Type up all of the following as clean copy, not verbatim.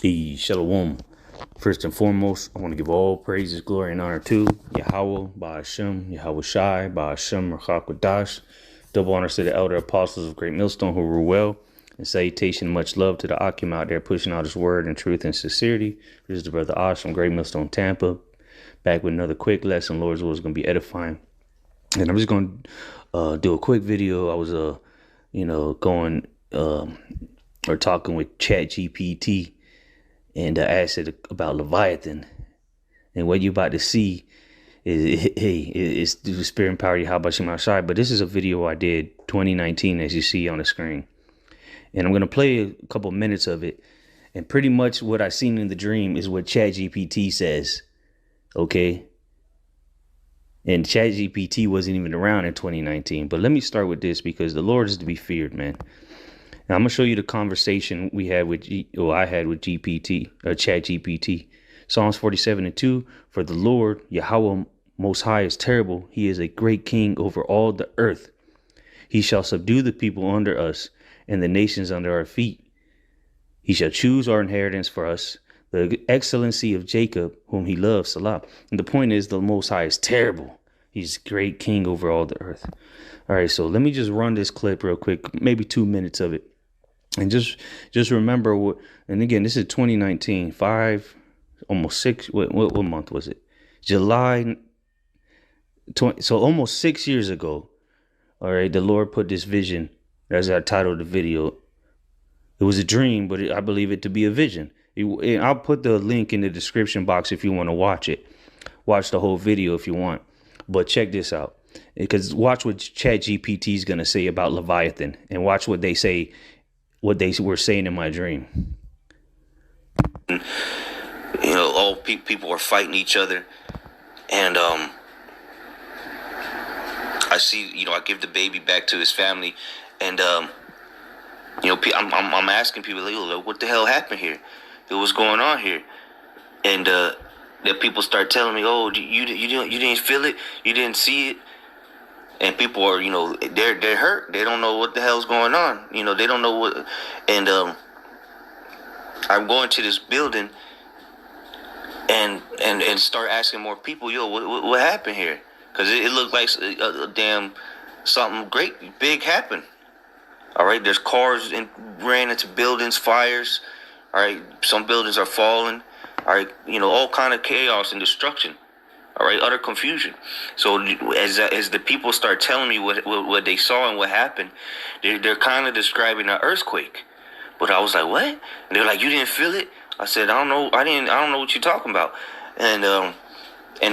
Shalom. First and foremost, I want to give all praises, glory, and honor to Yahweh, Ba'ashem, Yahweh Shai, Ba'ashem, Rachakwadash. Double honors to the elder apostles of Great Millstone who rule well. And salutation, much love to the Akim out there pushing out his word in truth and sincerity. This is the brother Osh from Great Millstone, Tampa. Back with another quick lesson. Lord's will is going to be edifying. And I'm just going to do a quick video. I was, going or talking with ChatGPT. And I asked it about Leviathan. And what you're about to see is through the spirit and power of Yahweh Shem Shai. But this is a video I did 2019, as you see on the screen. And I'm going to play a couple minutes of it. And pretty much what I seen in the dream is what ChatGPT says. Okay? And ChatGPT wasn't even around in 2019. But let me start with this because the Lord is to be feared, man. Now, I'm going to show you the conversation I had with ChatGPT. Psalms 47:2. For the Lord, Yahweh Most High, is terrible. He is a great king over all the earth. He shall subdue the people under us and the nations under our feet. He shall choose our inheritance for us, the excellency of Jacob, whom he loves, Salah. And the point is, the Most High is terrible. He's great king over all the earth. All right, so let me just run this clip real quick, maybe 2 minutes of it. And just remember what, and again, this is 2019, almost 6, what month was it? July 20, so almost 6 years ago. All right, the Lord put this vision, as I titled the video. It was a dream, but I believe it to be a vision. And I'll put the link in the description box if you want to watch it. Watch the whole video if you want. But check this out. Because watch what ChatGPT is going to say about Leviathan. And watch what they say, what they were saying in my dream. All people are fighting each other. And I see, I give the baby back to his family. And, I'm asking people, like, what the hell happened here? What's going on here? And the people start telling me, oh, you didn't feel it? You didn't see it? And people are, they're hurt. They don't know what the hell's going on. They don't know what. And I'm going to this building and start asking more people, what happened here? Because it looked like a damn something great, big happened. All right, there's cars ran into buildings, fires. All right, some buildings are falling. All right, all kind of chaos and destruction. All right, utter confusion. So as the people start telling me what they saw and what happened, they're kind of describing an earthquake. But I was like, what? And they're like, you didn't feel it? I said, I don't know. I don't know what you're talking about. And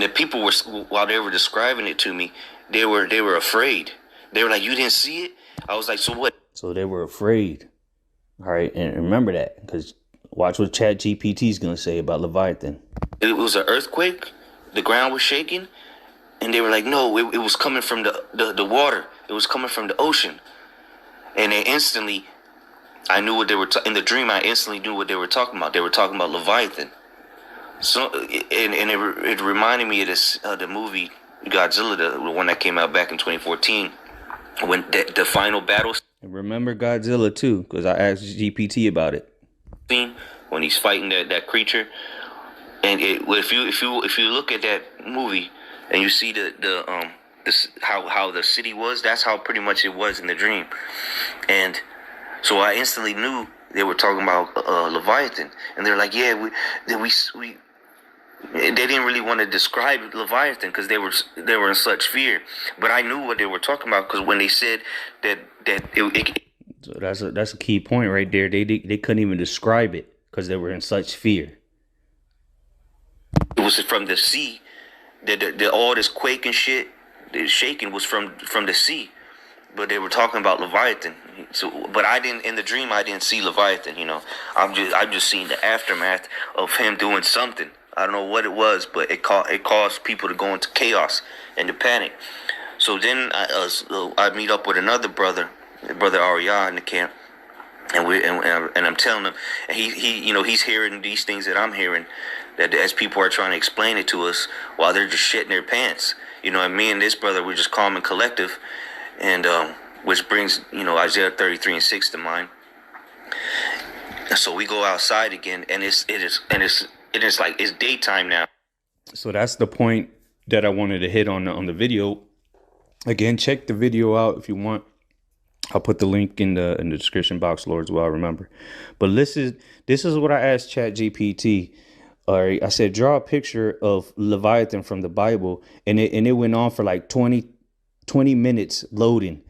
the people were, while they were describing it to me, they were afraid. They were like, you didn't see it? I was like, so what? So they were afraid. All right, and remember that, because watch what ChatGPT is going to say about Leviathan. It was an earthquake. The ground was shaking. And they were like, no, it was coming from the water. It was coming from the ocean. And they instantly, I knew what they were, in the dream, I instantly knew what they were talking about. They were talking about Leviathan. So, and it reminded me of this, the movie Godzilla, the one that came out back in 2014, when the final battle. And remember Godzilla too, because I asked GPT about it. When he's fighting that creature, and if you look at that movie and you see how the city was, that's how pretty much it was in the dream. And so I instantly knew they were talking about Leviathan, and they're like, yeah, we they didn't really want to describe Leviathan because they were in such fear. But I knew what they were talking about, because when they said that so that's a key point right there. They couldn't even describe it because they were in such fear. It was from the sea. All this quake and shit, the shaking was from the sea. But they were talking about Leviathan. So, but I didn't, in the dream, I didn't see Leviathan. I'm just seeing the aftermath of him doing something. I don't know what it was, but it caused people to go into chaos and to panic. So then I meet up with another brother Arya in the camp, and I'm telling him, and he's hearing these things that I'm hearing, that as people are trying to explain it to us while they're just shitting their pants. And me and this brother, we're just calm and collective, and which brings Isaiah 33:6 to mind. So we go outside again, and it is like it's daytime now. So that's the point that I wanted to hit on the video. Again, check the video out if you want. I'll put the link in the description box, Lord, as well. I remember. But this is what I asked ChatGPT. All right, I said draw a picture of Leviathan from the Bible, and it went on for like 20 minutes loading,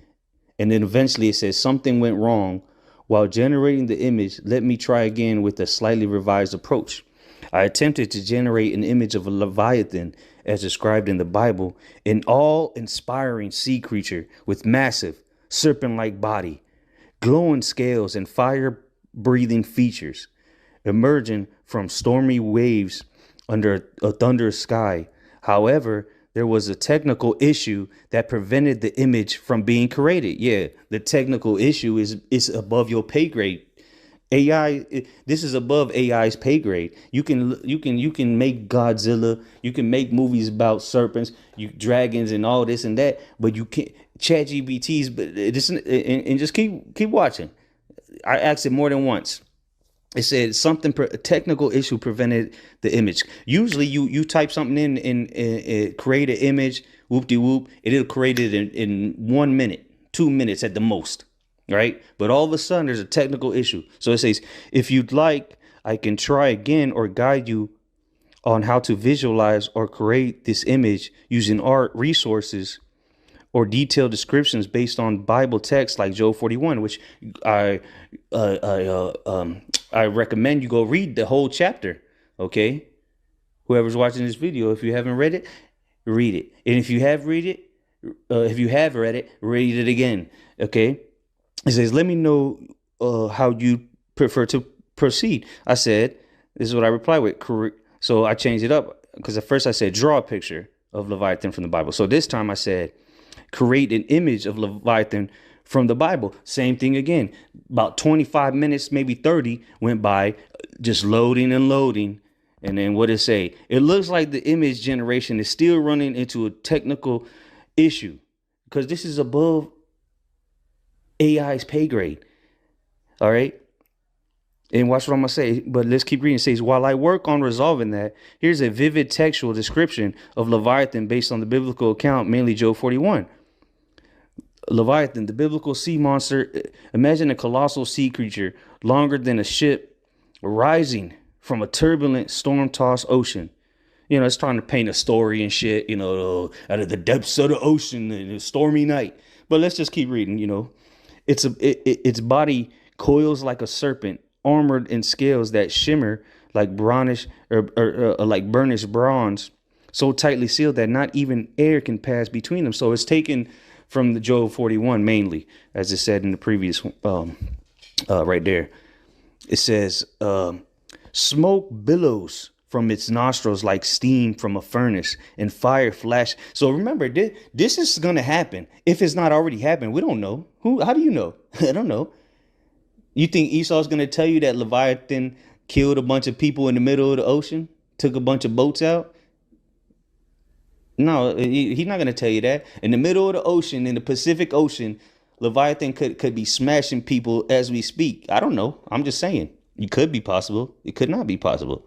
and then eventually it says something went wrong while generating the image. Let me try again with a slightly revised approach. I attempted to generate an image of a Leviathan as described in the Bible, an awe-inspiring sea creature with massive serpent-like body, glowing scales, and fire-breathing features, emerging from stormy waves under a thunderous sky. However, there was a technical issue that prevented the image from being created. Yeah, the technical issue is above your pay grade. This is above AI's pay grade. You can make Godzilla, you can make movies about serpents, dragons and all this and that, but you can't ChatGPT's. But this and just keep watching. I asked it more than once. It said something a technical issue prevented the image. Usually you type something in and create an image, whoop de whoop, it'll create it in 1 minute, 2 minutes at the most. Right. But all of a sudden there's a technical issue. So it says, if you'd like, I can try again or guide you on how to visualize or create this image using art resources or detailed descriptions based on Bible texts like Job 41, which I recommend you go read the whole chapter. OK, whoever's watching this video, if you haven't read it, read it. And if you have read it, read it again. OK. It says, let me know how you prefer to proceed. I said, this is what I replied with. So I changed it up because at first I said, draw a picture of Leviathan from the Bible. So this time I said, create an image of Leviathan from the Bible. Same thing again. About 25 minutes, maybe 30 went by, just loading and loading. And then what did it say? It looks like the image generation is still running into a technical issue because this is above AI's pay grade. All right. And watch what I'm going to say. But let's keep reading. It says, while I work on resolving that, here's a vivid textual description of Leviathan based on the biblical account, mainly Job 41. Leviathan, the biblical sea monster. Imagine a colossal sea creature longer than a ship rising from a turbulent, storm-tossed ocean. You know, it's trying to paint a story and shit, out of the depths of the ocean in a stormy night. But let's just keep reading, Its body coils like a serpent, armored in scales that shimmer like brownish or like burnished bronze, so tightly sealed that not even air can pass between them. So it's taken from the Job 41 mainly, as it said in the previous right there. It says, smoke billows from its nostrils like steam from a furnace, and fire flash. So remember, this is going to happen. If it's not already happened, we don't know. How do you know? I don't know. You think Esau's going to tell you that Leviathan killed a bunch of people in the middle of the ocean, took a bunch of boats out? No, he's not going to tell you that. In the middle of the ocean, in the Pacific Ocean, Leviathan could be smashing people as we speak. I don't know. I'm just saying. It could be possible. It could not be possible.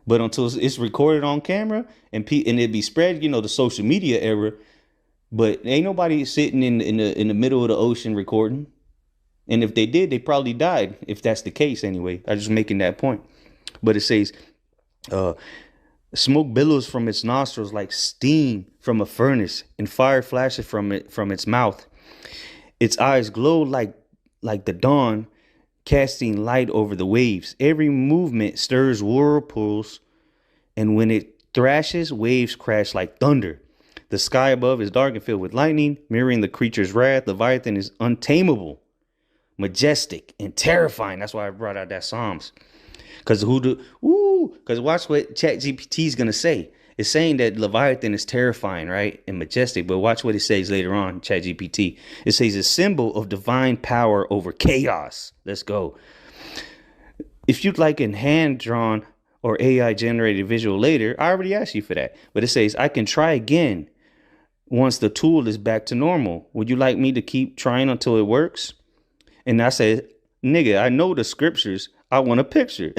But until it's recorded on camera and it be spread, the social media era. But ain't nobody sitting in the middle of the ocean recording. And if they did, they probably died. If that's the case, anyway. I'm just making that point. But it says, smoke billows from its nostrils like steam from a furnace, and fire flashes from its mouth. Its eyes glow like the dawn, casting light over the waves. Every movement stirs whirlpools, and when it thrashes, waves crash like thunder. The sky above is dark and filled with lightning, mirroring the creature's wrath. Leviathan is untamable, majestic, and terrifying. That's why I brought out that Psalms. Because watch what ChatGPT is going to say. It's saying that Leviathan is terrifying, right? And majestic. But watch what it says later on, ChatGPT. It says a symbol of divine power over chaos. Let's go. If you'd like a hand-drawn or AI-generated visual later, I already asked you for that. But it says, I can try again once the tool is back to normal. Would you like me to keep trying until it works? And I said, nigga, I know the scriptures. I want a picture.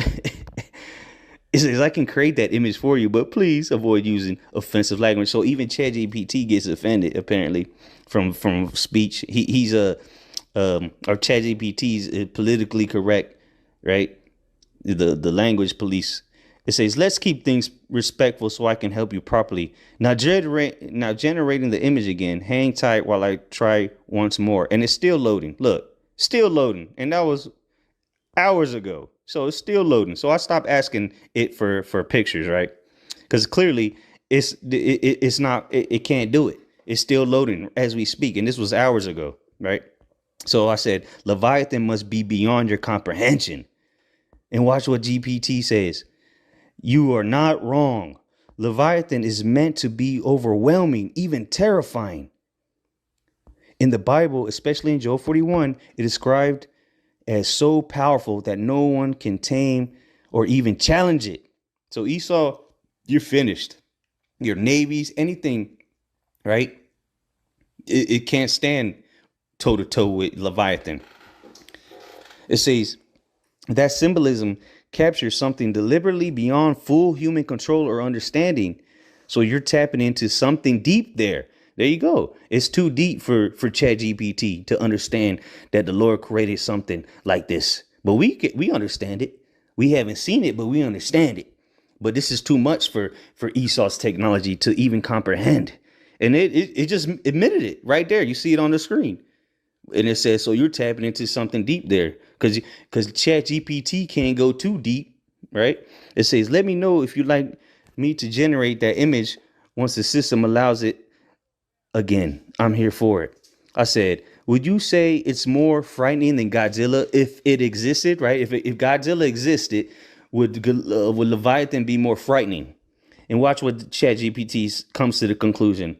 It says I can create that image for you, but please avoid using offensive language. So even ChatGPT gets offended apparently from speech. He's a or ChatGPT's politically correct, right? The language police. It says let's keep things respectful so I can help you properly. Now generating the image again. Hang tight while I try once more, and it's still loading. Look, still loading, and that was hours ago. So it's still loading. So I stopped asking it for pictures, right? Because clearly it's not it can't do it. It's still loading as we speak, and this was hours ago, right? So I said Leviathan must be beyond your comprehension. And watch what GPT says. You are not wrong. Leviathan is meant to be overwhelming, even terrifying. In the Bible, especially in Job 41, it is described as so powerful that no one can tame or even challenge it. So Esau, you're finished. Your navies, anything, right? It can't stand toe to toe with Leviathan. It says that symbolism captures something deliberately beyond full human control or understanding. So you're tapping into something deep there. There you go. It's too deep for ChatGPT to understand that the Lord created something like this. But we understand it. We haven't seen it, but we understand it. But this is too much for Esau's technology to even comprehend. And it just admitted it right there. You see it on the screen. And it says, so you're tapping into something deep there because ChatGPT can't go too deep, right? It says, let me know if you'd like me to generate that image once the system allows it. Again, I'm here for it. I said, would you say it's more frightening than Godzilla if it existed, right? If Godzilla existed, would Leviathan be more frightening? And watch what ChatGPT comes to the conclusion.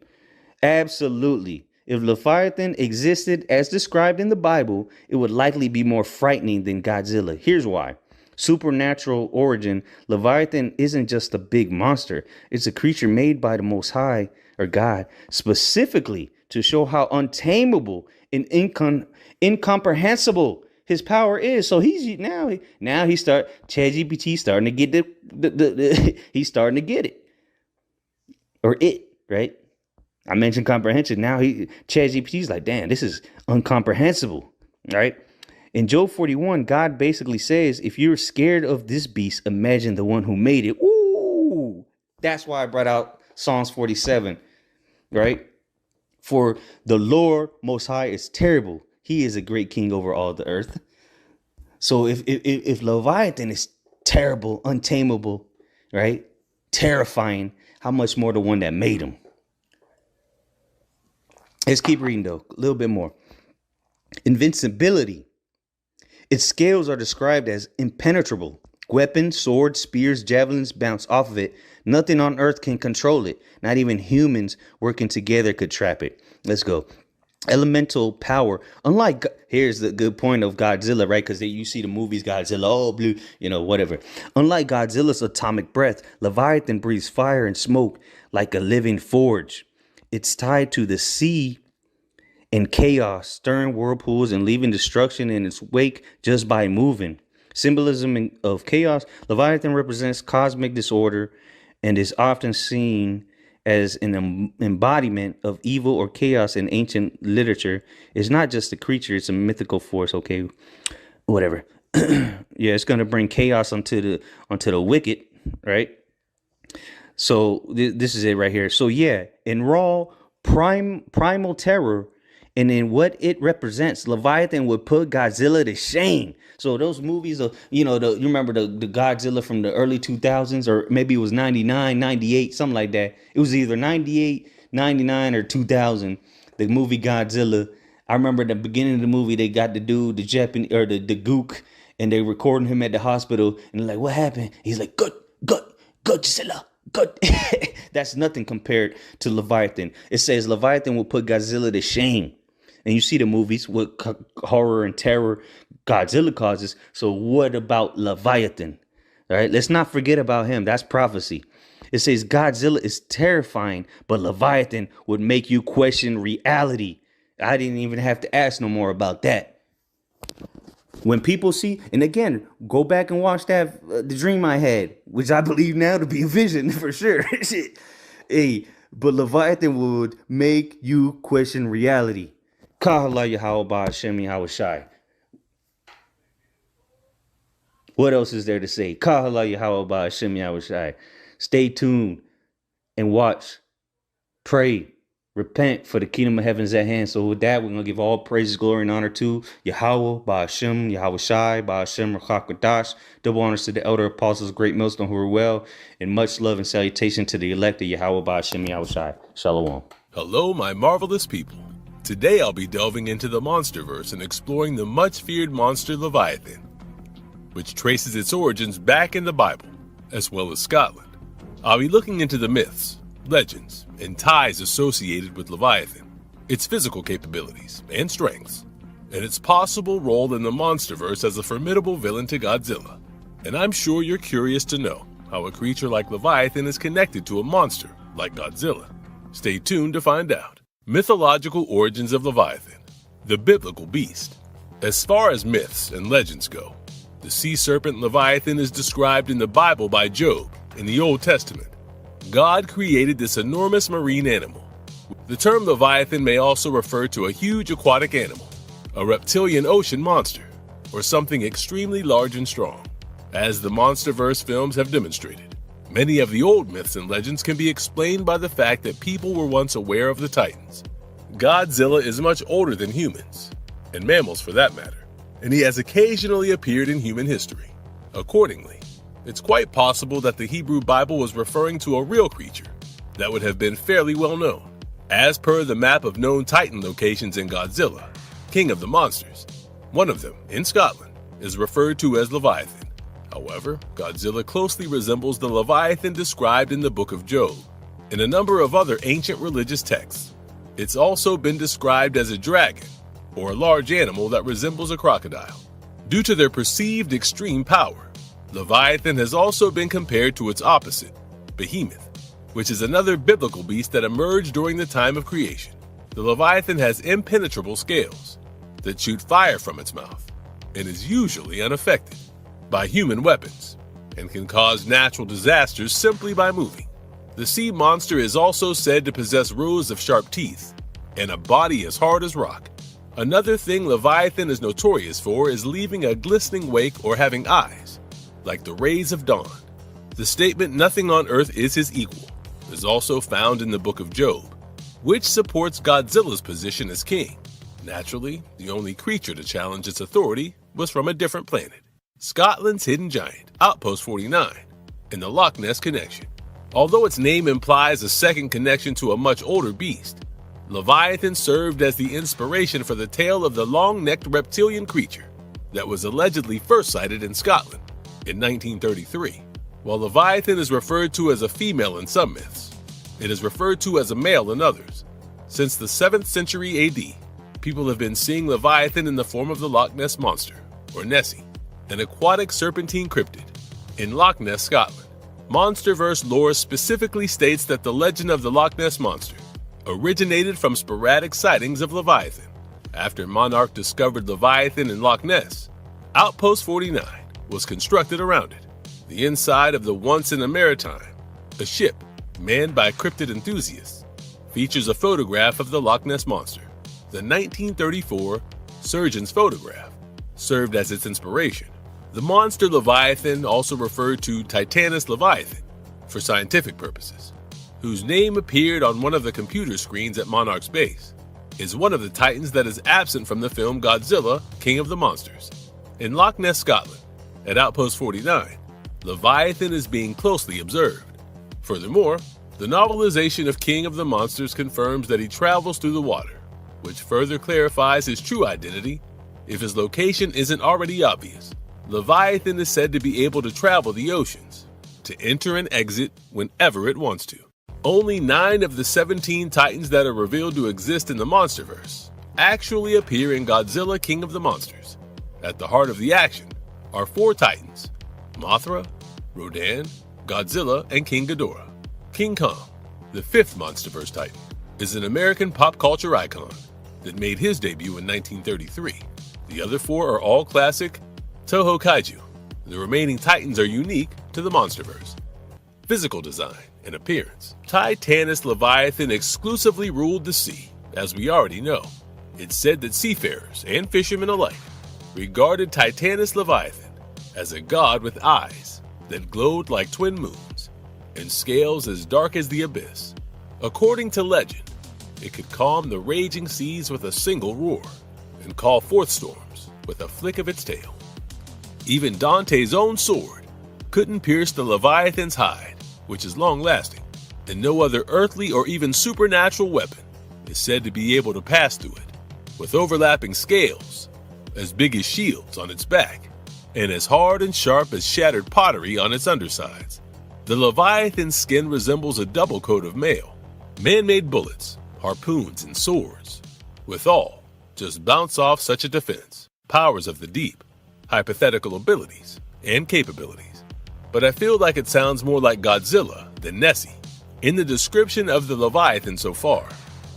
Absolutely. If Leviathan existed as described in the Bible, it would likely be more frightening than Godzilla. Here's why. Supernatural origin, Leviathan isn't just a big monster. It's a creature made by the Most High, or God, specifically to show how untamable and incomprehensible his power is. So he's now ChatGPT starting to get he's starting to get it. Or it, right? I mentioned comprehension. Now ChatGPT's like, damn, this is incomprehensible, right? In Job 41, God basically says, if you're scared of this beast, imagine the one who made it. Ooh, that's why I brought out Psalms 47, right? For the Lord Most High is terrible. He is a great king over all the earth. So if Leviathan is terrible, untamable, right? Terrifying, how much more the one that made him? Let's keep reading, though. A little bit more. Invincibility. Its scales are described as impenetrable. Weapons, swords, spears, javelins bounce off of it. Nothing on earth can control it. Not even humans working together could trap it. Let's go. Elemental power. Unlike, here's the good point of Godzilla, right? Because you see the movies Godzilla, oh, blue, whatever. Unlike Godzilla's atomic breath, Leviathan breathes fire and smoke like a living forge. It's tied to the sea and chaos, stirring whirlpools and leaving destruction in its wake just by moving. Symbolism of chaos, Leviathan represents cosmic disorder and is often seen as an embodiment of evil or chaos in ancient literature. It's not just a creature, it's a mythical force, okay? Whatever. Yeah, it's going to bring chaos onto the wicked, right? So this is it right here. So yeah, in raw primal terror and in what it represents, Leviathan would put Godzilla to shame. So those movies of, you remember the Godzilla from the early 2000s, or maybe it was 99, 98, something like that. It was either 98, 99 or 2000. The movie Godzilla. I remember at the beginning of the movie, they got the dude, the Japanese or the gook, and they recording him at the hospital. And they're like, what happened? He's like, Godzilla. Good. That's nothing compared to Leviathan. It says Leviathan will put Godzilla to shame. And you see the movies, what horror and terror Godzilla causes. So what about Leviathan? All right, let's not forget about him. That's prophecy. It says Godzilla is terrifying, but Leviathan would make you question reality. I didn't even have to ask no more about that. When people see, and again, go back and watch that the dream I had, which I believe now to be a vision for sure. Shit. Hey, but Leviathan would make you question reality. Kahala Yahweh Ba'Shem Yahweh Shai. What else is there to say? Kahala Yahweh Ba'Shem Yahweh Shai. Stay tuned and watch. Pray. Repent, for the kingdom of heaven is at hand. So with that, we're going to give all praises, glory, and honor to Yahweh, Ba'Shem, Yahweh Shai, Ba'Shem, Rachak Wadash. Double honors to the elder apostles, great millstone who are well, and much love and salutation to the elect of Yahweh, Ba'Shem, Yahweh Shai. Shalom. Hello, my marvelous people. Today I'll be delving into the Monsterverse and exploring the much-feared monster Leviathan, which traces its origins back in the Bible, as well as Scotland. I'll be looking into the myths, legends, and ties associated with Leviathan, its physical capabilities and strengths, and its possible role in the Monsterverse as a formidable villain to Godzilla. And I'm sure you're curious to know how a creature like Leviathan is connected to a monster like Godzilla. Stay tuned to find out. Mythological origins of Leviathan, the biblical beast. As far as myths and legends go, the sea serpent Leviathan is described in the Bible by Job in the Old Testament. God created this enormous marine animal. The term Leviathan may also refer to a huge aquatic animal, a reptilian ocean monster, or something extremely large and strong. As the Monsterverse films have demonstrated, many of the old myths and legends can be explained by the fact that people were once aware of the Titans. Godzilla is much older than humans, and mammals for that matter, and he has occasionally appeared in human history. Accordingly, it's quite possible that the Hebrew Bible was referring to a real creature that would have been fairly well known. As per the map of known Titan locations in Godzilla, King of the Monsters, one of them, in Scotland, is referred to as Leviathan. However, Godzilla closely resembles the Leviathan described in the Book of Job and a number of other ancient religious texts. It's also been described as a dragon, or a large animal that resembles a crocodile. Due to their perceived extreme power, Leviathan has also been compared to its opposite, Behemoth, which is another biblical beast that emerged during the time of creation. The Leviathan has impenetrable scales that shoot fire from its mouth and is usually unaffected by human weapons and can cause natural disasters simply by moving. The sea monster is also said to possess rows of sharp teeth and a body as hard as rock. Another thing Leviathan is notorious for is leaving a glistening wake or having eyes like the rays of dawn. The statement "nothing on earth is his equal" is also found in the Book of Job, which supports Godzilla's position as king. Naturally, the only creature to challenge its authority was from a different planet, Scotland's hidden giant, Outpost 49, in the Loch Ness connection. Although its name implies a second connection to a much older beast, Leviathan served as the inspiration for the tale of the long-necked reptilian creature that was allegedly first sighted in Scotland in 1933. While Leviathan is referred to as a female in some myths, it is referred to as a male in others. Since the 7th century AD, people have been seeing Leviathan in the form of the Loch Ness Monster, or Nessie, an aquatic serpentine cryptid, in Loch Ness, Scotland. Monsterverse lore specifically states that the legend of the Loch Ness Monster originated from sporadic sightings of Leviathan. After Monarch discovered Leviathan in Loch Ness, Outpost 49 was constructed around it. The inside of the Once in a Maritime, a ship manned by cryptid enthusiasts, features a photograph of the Loch Ness Monster. The 1934 surgeon's photograph served as its inspiration. The monster Leviathan, also referred to Titanus Leviathan for scientific purposes, whose name appeared on one of the computer screens at Monarch's base, is one of the titans that is absent from the film Godzilla, King of the Monsters. In Loch Ness, Scotland, at Outpost 49, Leviathan is being closely observed. Furthermore, the novelization of King of the Monsters confirms that he travels through the water, which further clarifies his true identity if his location isn't already obvious. Leviathan is said to be able to travel the oceans, to enter and exit whenever it wants to. Only 9 of the 17 titans that are revealed to exist in the Monsterverse actually appear in Godzilla, King of the Monsters. At the heart of the action are 4 titans: Mothra, Rodan, Godzilla, and King Ghidorah. King Kong, the 5th Monsterverse titan, is an American pop culture icon that made his debut in 1933. The other 4 are all classic Toho Kaiju. The remaining Titans are unique to the Monsterverse. Physical design and appearance. Titanus Leviathan exclusively ruled the sea, as we already know. It's said that seafarers and fishermen alike regarded Titanus Leviathan as a god with eyes that glowed like twin moons and scales as dark as the abyss. According to legend, it could calm the raging seas with a single roar and call forth storms with a flick of its tail. Even Dante's own sword couldn't pierce the Leviathan's hide, which is long-lasting, and no other earthly or even supernatural weapon is said to be able to pass through it, with overlapping scales as big as shields on its back and as hard and sharp as shattered pottery on its undersides. The Leviathan's skin resembles a double coat of mail. Man-made bullets, harpoons, and swords, with all, just bounce off such a defense. Powers of the deep, hypothetical abilities, and capabilities. But I feel like it sounds more like Godzilla than Nessie. In the description of the Leviathan so far,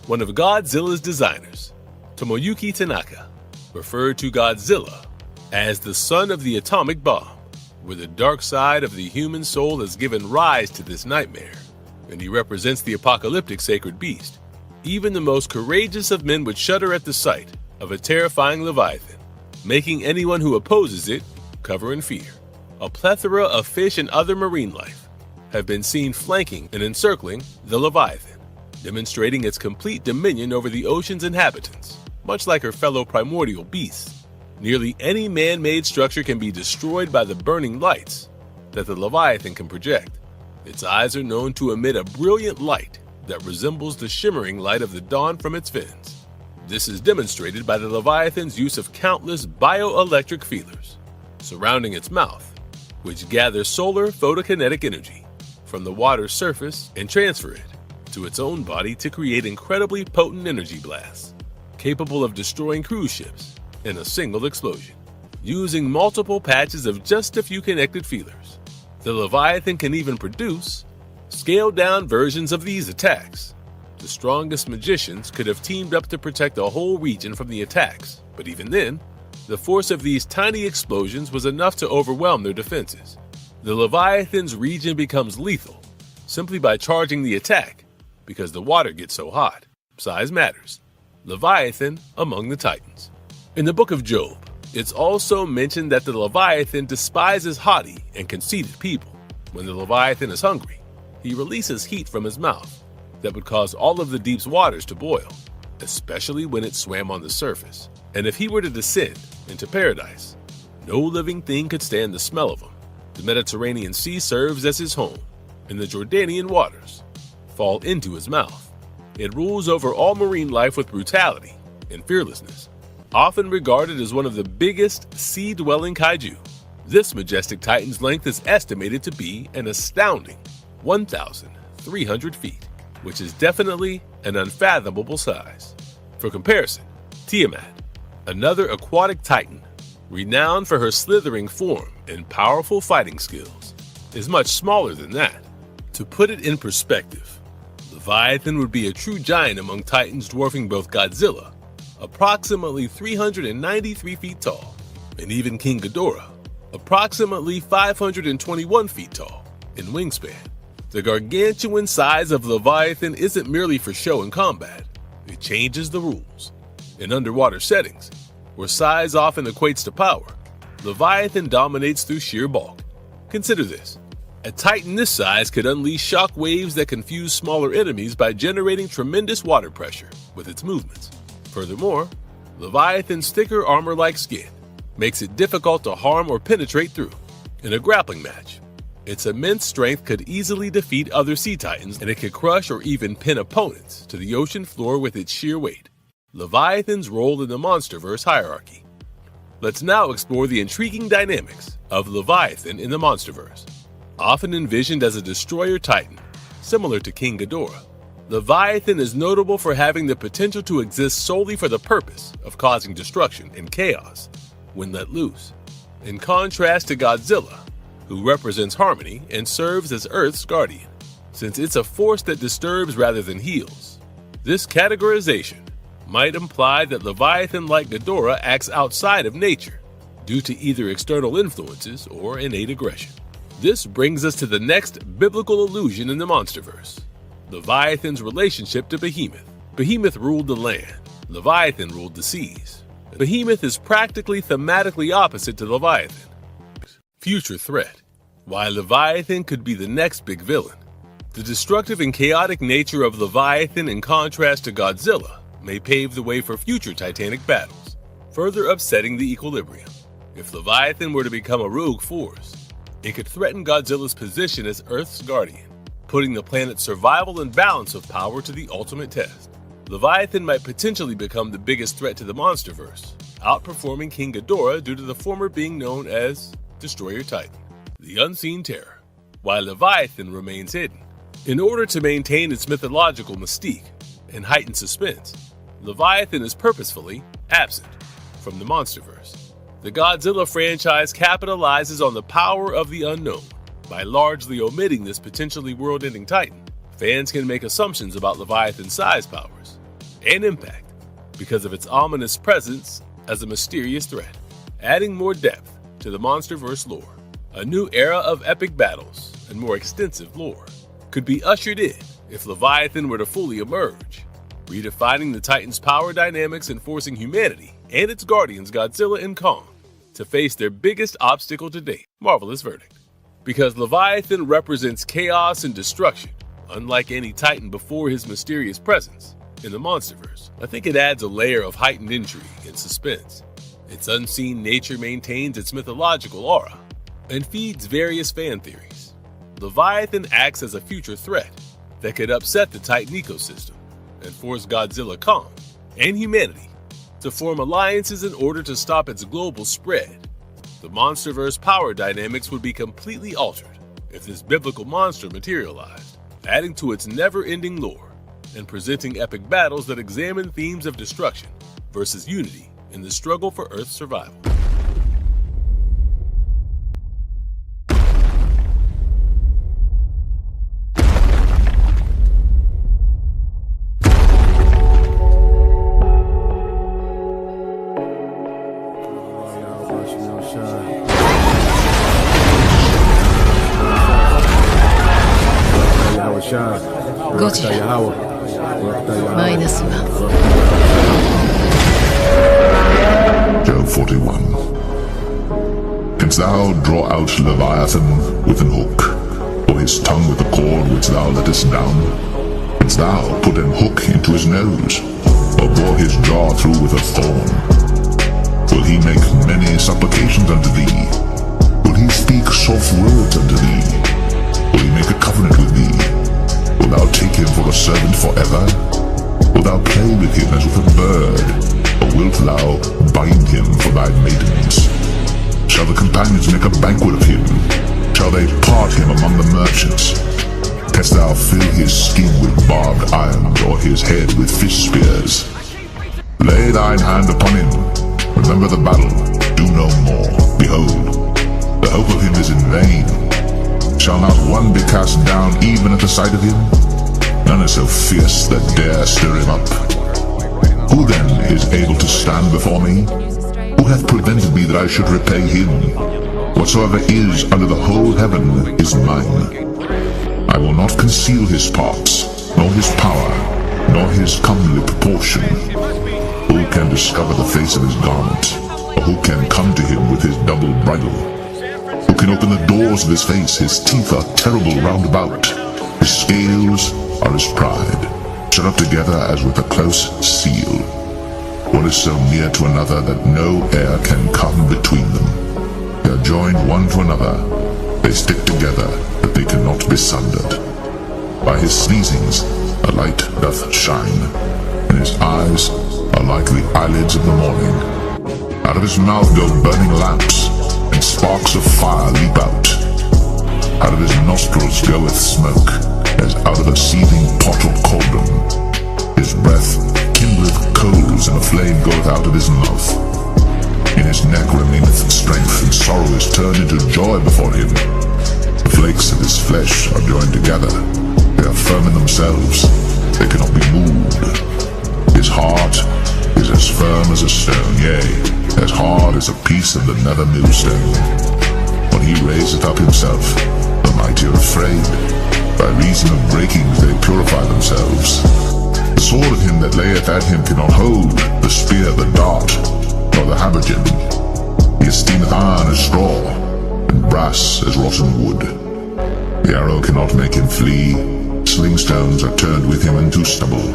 one of Godzilla's designers, Tomoyuki Tanaka, referred to Godzilla as the son of the atomic bomb, where the dark side of the human soul has given rise to this nightmare, and he represents the apocalyptic sacred beast. Even the most courageous of men would shudder at the sight of a terrifying Leviathan, making anyone who opposes it cover in fear. A plethora of fish and other marine life have been seen flanking and encircling the Leviathan, demonstrating its complete dominion over the ocean's inhabitants, much like her fellow primordial beasts. Nearly any man-made structure can be destroyed by the burning lights that the Leviathan can project. Its eyes are known to emit a brilliant light that resembles the shimmering light of the dawn from its fins. This is demonstrated by the Leviathan's use of countless bioelectric feelers surrounding its mouth, which gather solar photokinetic energy from the water's surface and transfer it to its own body to create incredibly potent energy blasts, capable of destroying cruise ships in a single explosion. Using multiple patches of just a few connected feelers, the Leviathan can even produce scaled-down versions of these attacks. The strongest magicians could have teamed up to protect a whole region from the attacks, but even then, the force of these tiny explosions was enough to overwhelm their defenses. The Leviathan's region becomes lethal simply by charging the attack, because the water gets so hot. Size matters. Leviathan among the Titans. In the book of Job, it's also mentioned that the Leviathan despises haughty and conceited people. When the Leviathan is hungry, he releases heat from his mouth that would cause all of the deep's waters to boil, especially when it swam on the surface. And if he were to descend into paradise, no living thing could stand the smell of him. The Mediterranean Sea serves as his home, and the Jordanian waters fall into his mouth. It rules over all marine life with brutality and fearlessness. Often regarded as one of the biggest sea-dwelling kaiju, this majestic titan's length is estimated to be an astounding 1,300 feet, which is definitely an unfathomable size. For comparison, Tiamat, another aquatic titan, renowned for her slithering form and powerful fighting skills, is much smaller than that. To put it in perspective, Leviathan would be a true giant among titans, dwarfing both Godzilla, approximately 393 feet tall, and even King Ghidorah, approximately 521 feet tall in wingspan. The gargantuan size of Leviathan isn't merely for show in combat, it changes the rules. In underwater settings, where size often equates to power, Leviathan dominates through sheer bulk. Consider this. A titan this size could unleash shock waves that confuse smaller enemies by generating tremendous water pressure with its movements. Furthermore, Leviathan's thicker armor-like skin makes it difficult to harm or penetrate through. In a grappling match, its immense strength could easily defeat other sea titans, and it could crush or even pin opponents to the ocean floor with its sheer weight. Leviathan's role in the Monsterverse hierarchy. Let's now explore the intriguing dynamics of Leviathan in the Monsterverse. Often envisioned as a destroyer titan, similar to King Ghidorah, Leviathan is notable for having the potential to exist solely for the purpose of causing destruction and chaos when let loose. In contrast to Godzilla, who represents harmony and serves as Earth's guardian, since it's a force that disturbs rather than heals. This categorization might imply that Leviathan, like Ghidorah, acts outside of nature, due to either external influences or innate aggression. This brings us to the next biblical allusion in the Monsterverse: Leviathan's relationship to Behemoth. Behemoth ruled the land, Leviathan ruled the seas. Behemoth is practically thematically opposite to Leviathan. Future threat. Why Leviathan could be the next big villain. The destructive and chaotic nature of Leviathan in contrast to Godzilla may pave the way for future titanic battles, further upsetting the equilibrium. If Leviathan were to become a rogue force, it could threaten Godzilla's position as Earth's guardian, putting the planet's survival and balance of power to the ultimate test. Leviathan might potentially become the biggest threat to the Monsterverse, outperforming King Ghidorah due to the former being known as Destroyer Titan, the unseen terror, while Leviathan remains hidden. In order to maintain its mythological mystique and heighten suspense, Leviathan is purposefully absent from the Monsterverse. The Godzilla franchise capitalizes on the power of the unknown. By largely omitting this potentially world-ending titan, fans can make assumptions about Leviathan's size, powers, and impact because of its ominous presence as a mysterious threat, adding more depth to the Monsterverse lore. A new era of epic battles and more extensive lore could be ushered in if Leviathan were to fully emerge, redefining the Titan's power dynamics and forcing humanity and its guardians Godzilla and Kong to face their biggest obstacle to date. Marvelous verdict. Because Leviathan represents chaos and destruction, unlike any Titan before his mysterious presence in the Monsterverse, I think it adds a layer of heightened intrigue and suspense. Its unseen nature maintains its mythological aura and feeds various fan theories. Leviathan acts as a future threat that could upset the Titan ecosystem and force Godzilla, Kong, and humanity to form alliances in order to stop its global spread. The Monsterverse power dynamics would be completely altered if this biblical monster materialized, adding to its never-ending lore and presenting epic battles that examine themes of destruction versus unity in the struggle for Earth's survival. Job 41. Canst thou draw out Leviathan with an hook, or his tongue with a cord which thou lettest down? Canst thou put an hook into his nose, or bore his jaw through with a thorn? Will he make many supplications unto thee? Will he speak soft words unto thee? Will he make a covenant with thee? Wilt thou take him for a servant forever? Wilt thou play with him as with a bird? Or wilt thou bind him for thy maidens? Shall the companions make a banquet of him? Shall they part him among the merchants? Canst thou fill his skin with barbed iron, or his head with fish spears? Lay thine hand upon him, remember the battle, do no more. Behold, the hope of him is in vain. Shall not one be cast down even at the sight of him? None is so fierce that dare stir him up. Who then is able to stand before me? Who hath prevented me that I should repay him? Whatsoever is under the whole heaven is mine. I will not conceal his parts, nor his power, nor his comely proportion. Who can discover the face of his garment? Or who can come to him with his double bridle? Who can open the doors of his face? His teeth are terrible round about. His scales are his pride, shut up together as with a close seal. One is so near to another that no air can come between them. They are joined one to another. They stick together that they cannot be sundered. By his sneezings a light doth shine, and his eyes are like the eyelids of the morning. Out of his mouth go burning lamps, and sparks of fire leap out. Out of his nostrils goeth smoke, as out of a seething pot or cauldron. His breath kindleth coals, and a flame goeth out of his mouth. In his neck remaineth strength, and sorrow is turned into joy before him. The flakes of his flesh are joined together. They are firm in themselves, they cannot be moved. His heart is as firm as a stone, yea, as hard as a piece of the nether millstone. When he raiseth up himself, the mighty are afraid. By reason of breakings they purify themselves. The sword of him that layeth at him cannot hold, the spear, the dart, nor the habergeon. He esteemeth iron as straw, and brass as rotten wood. The arrow cannot make him flee. Sling stones are turned with him into stubble.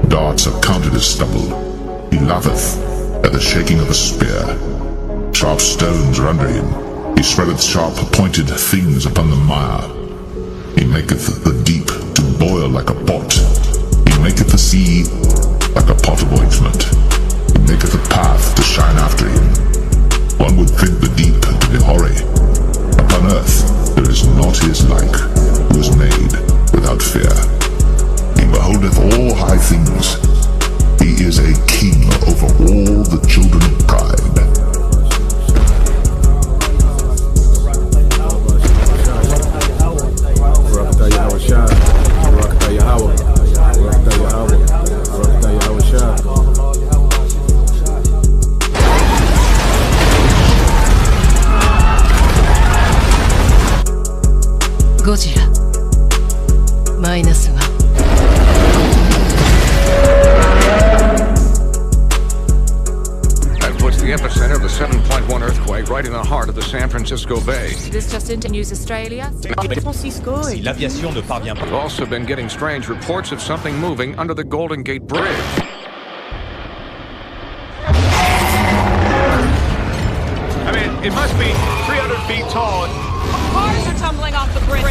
Darts are counted as stubble. He laugheth at the shaking of a spear. Sharp stones are under him. He spreadeth sharp pointed things upon the mire. He maketh the deep to boil like a pot. He maketh the sea like a pot of ointment. He maketh a path to shine after him. One would think the deep to be hoary. Upon earth there is not his like, who is made without fear. He beholdeth all high things. He is a king over all the children of pride. Godzilla. -1. That puts the epicenter of the 7.1 earthquake right in the heart of the San Francisco Bay. This just into News Australia. Si l'aviation ne parvient pas. We've also been getting strange reports of something moving under the Golden Gate Bridge. I mean, it must be 300 feet tall. Cars are tumbling off the bridge.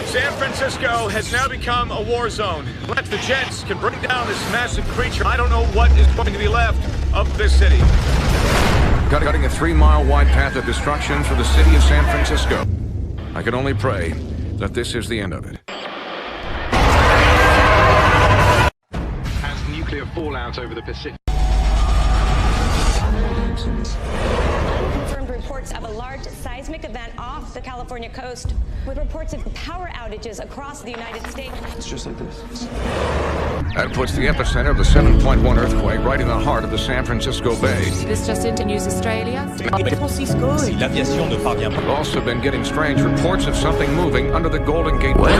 San Francisco has now become a war zone. Unless the jets can bring down this massive creature, I don't know what is going to be left of this city. Cutting a 3-mile wide path of destruction for the city of San Francisco. I can only pray that this is the end of it. Has nuclear fallout over the Pacific. Confirmed reports of a large seismic event off the California coast, with reports of power outages across the United States. It's just like this. That puts the epicenter of the 7.1 earthquake right in the heart of the San Francisco Bay. This just into News Australia. Si l'aviation ne parvient pas. We've also been getting strange reports of something moving under the Golden Gate Bridge.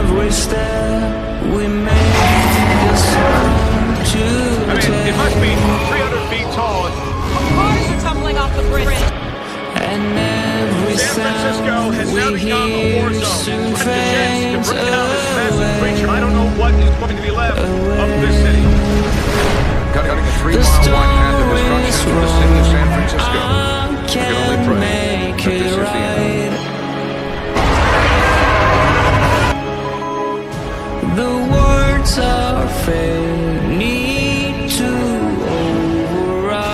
Every step we make is hard to I mean, it must be 300 feet tall. Cars are tumbling off the bridge. and every San Francisco has now become a war zone. soon Unless the jets can fades bring down this massive away. creature, I don't know what is going to be left of this city. Cutting a 3-mile wide path of destruction for the city of San Francisco. I can only pray that this is the end. The words are fair, need to override.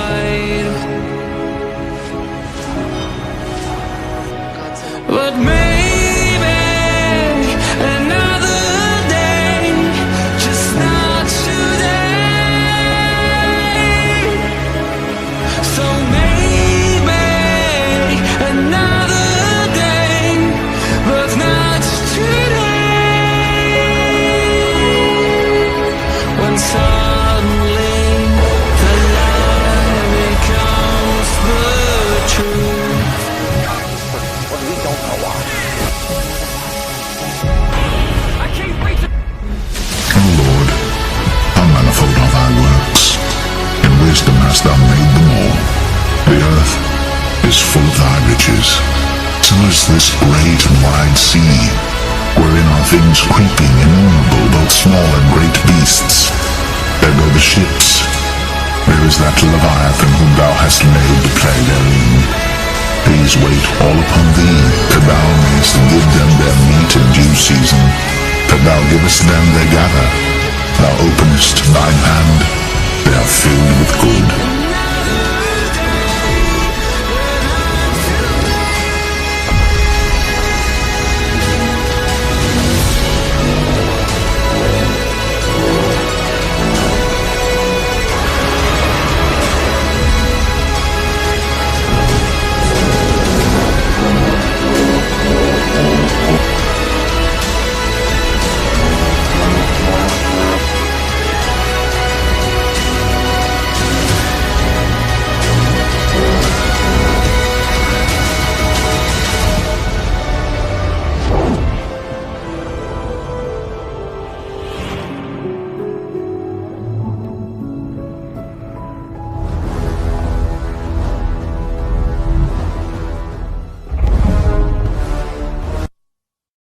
But maybe another day, just not today. So maybe another day, but not today. When suddenly the lie becomes the truth. O Lord, how manifold are thy works! In wisdom hast thou made them all. The earth is full of thy riches. So is this great and wide sea, wherein are things creeping, innumerable, both small and great beasts. There go the ships. There is that Leviathan whom thou hast made to play therein. These wait all upon thee, that thou mayest give them their meat in due season, that thou givest them their gather. Thou openest thine hand, they are filled with good.